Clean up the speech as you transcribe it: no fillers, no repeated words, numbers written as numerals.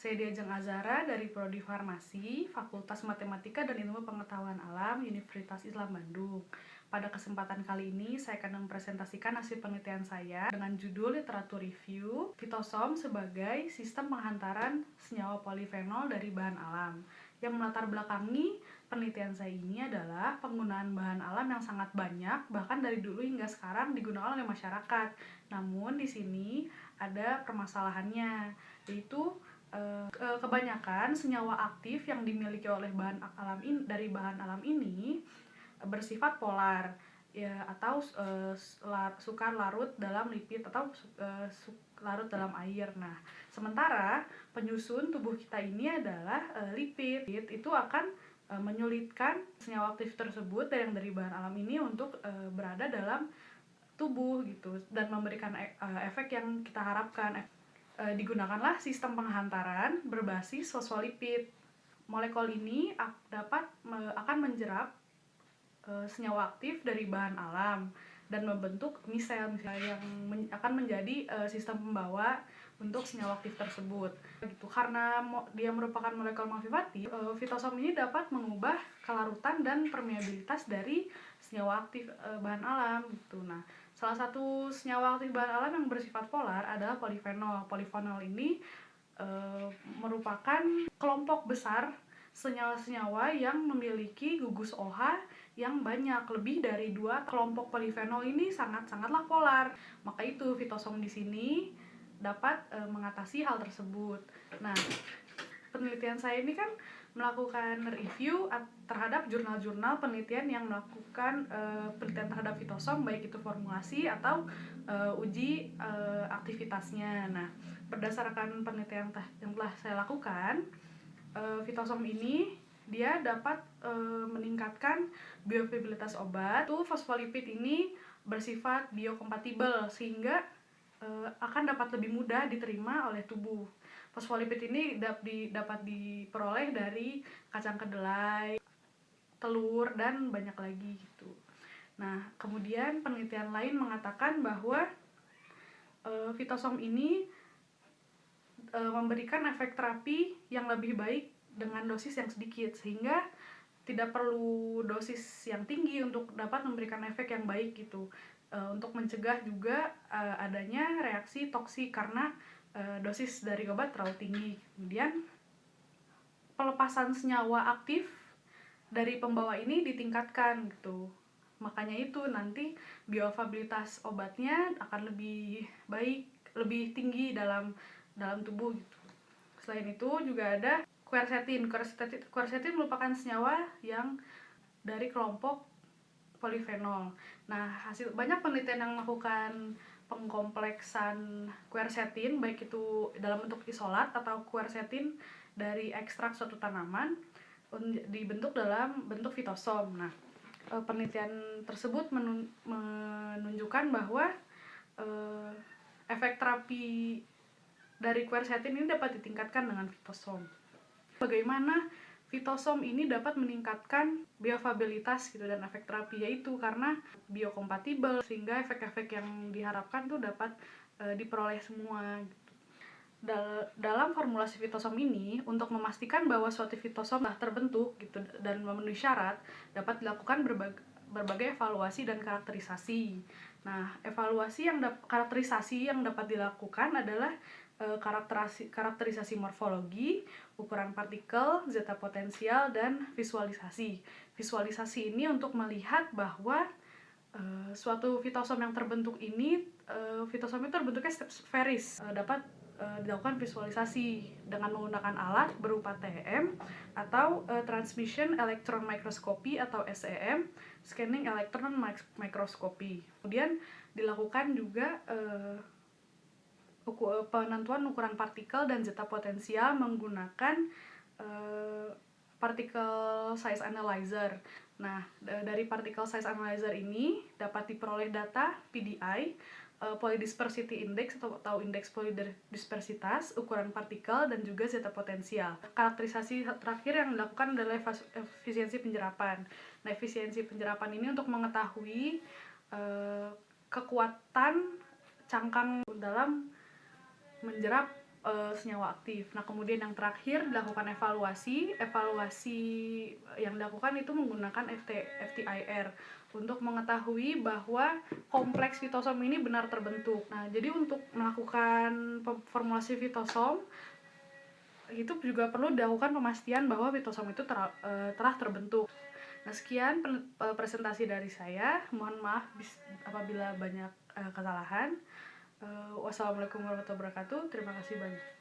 Saya Diajeng Azara dari Prodi Farmasi, Fakultas Matematika dan Ilmu Pengetahuan Alam, Universitas Islam Bandung. Pada kesempatan kali ini, saya akan mempresentasikan hasil penelitian saya dengan judul Literatur Review, Fitosom sebagai sistem penghantaran senyawa polifenol dari bahan alam. Yang melatar belakangi penelitian saya ini adalah penggunaan bahan alam yang sangat banyak, bahkan dari dulu hingga sekarang digunakan oleh masyarakat. Namun di sini ada permasalahannya, yaitu kebanyakan senyawa aktif yang dimiliki oleh bahan alam ini bersifat polar ya, atau sukar larut dalam lipid atau larut dalam air. Nah, sementara penyusun tubuh kita ini adalah lipid. Itu akan menyulitkan senyawa aktif tersebut yang dari bahan alam ini untuk berada dalam tubuh gitu, dan memberikan efek yang kita harapkan. Digunakanlah sistem penghantaran berbasis fosfolipid. Molekul ini akan menjerap senyawa aktif dari bahan alam dan membentuk misel yang akan menjadi sistem pembawa untuk senyawa aktif tersebut. Gitu. Karena dia merupakan molekul malfifatif, fitosom ini dapat mengubah kelarutan dan permeabilitas dari senyawa aktif bahan alam. Gitu. Nah, salah satu senyawa aktif bahan alam yang bersifat polar adalah polifenol. Polifenol ini merupakan kelompok besar senyawa-senyawa yang memiliki gugus OH yang banyak. Lebih dari 2 kelompok polifenol ini sangatlah polar. Maka itu fitosom di sini dapat mengatasi hal tersebut. Nah, penelitian saya ini kan melakukan review terhadap jurnal-jurnal penelitian yang melakukan penelitian terhadap fitosom, baik itu formulasi atau uji aktivitasnya. Nah, berdasarkan penelitian yang telah saya lakukan, fitosom ini dia dapat meningkatkan bioavailabilitas obat. Itu fosfolipid ini bersifat biokompatibel sehingga akan dapat lebih mudah diterima oleh tubuh. Fosfolipid ini dapat diperoleh dari kacang kedelai, telur, dan banyak lagi gitu. Nah, kemudian penelitian lain mengatakan bahwa fitosom ini memberikan efek terapi yang lebih baik dengan dosis yang sedikit, sehingga tidak perlu dosis yang tinggi untuk dapat memberikan efek yang baik gitu. Untuk mencegah juga adanya reaksi toksik karena dosis dari obat terlalu tinggi. Kemudian pelepasan senyawa aktif dari pembawa ini ditingkatkan gitu. Makanya itu nanti bioavailabilitas obatnya akan lebih baik, lebih tinggi dalam tubuh gitu. Selain itu juga ada quercetin. Quercetin merupakan senyawa yang dari kelompok polifenol. Nah, banyak penelitian yang melakukan pengkompleksan quercetin, baik itu dalam bentuk isolat atau quercetin dari ekstrak suatu tanaman dibentuk dalam bentuk fitosom. Nah, penelitian tersebut menunjukkan bahwa efek terapi dari quercetin ini dapat ditingkatkan dengan fitosom. Bagaimana fitosom ini dapat meningkatkan bioavailabilitas gitu dan efek terapi, yaitu karena biokompatibel sehingga efek-efek yang diharapkan tuh dapat diperoleh semua gitu. Dalam formulasi fitosom ini, untuk memastikan bahwa suatu fitosom telah terbentuk gitu dan memenuhi syarat, dapat dilakukan berbagai evaluasi dan karakterisasi. Nah, karakterisasi yang dapat dilakukan adalah karakterisasi morfologi, ukuran partikel, zeta potensial, dan visualisasi. Visualisasi ini untuk melihat bahwa suatu fitosom yang terbentuk ini, fitosom itu terbentuknya sferis. Dapat dilakukan visualisasi dengan menggunakan alat berupa TEM atau Transmission Electron Microscopy atau SEM, Scanning Electron Microscopy. Kemudian dilakukan juga penentuan ukuran partikel dan zeta potensial menggunakan particle size analyzer. Nah, dari particle size analyzer ini dapat diperoleh data PDI, polydispersity index atau indeks polydispersitas, ukuran partikel, dan juga zeta potensial. Karakterisasi terakhir yang dilakukan adalah efisiensi penyerapan. Nah, efisiensi penyerapan ini untuk mengetahui kekuatan cangkang dalam menjerap senyawa aktif. Nah, kemudian yang terakhir dilakukan evaluasi. Evaluasi yang dilakukan itu menggunakan FTIR untuk mengetahui bahwa kompleks fitosom ini benar terbentuk. Nah, jadi untuk melakukan formulasi fitosom itu juga perlu dilakukan pemastian bahwa fitosom itu telah terbentuk. Nah, sekian presentasi dari saya. Mohon maaf apabila banyak kesalahan. Wassalamualaikum warahmatullahi wabarakatuh. Terima kasih banyak.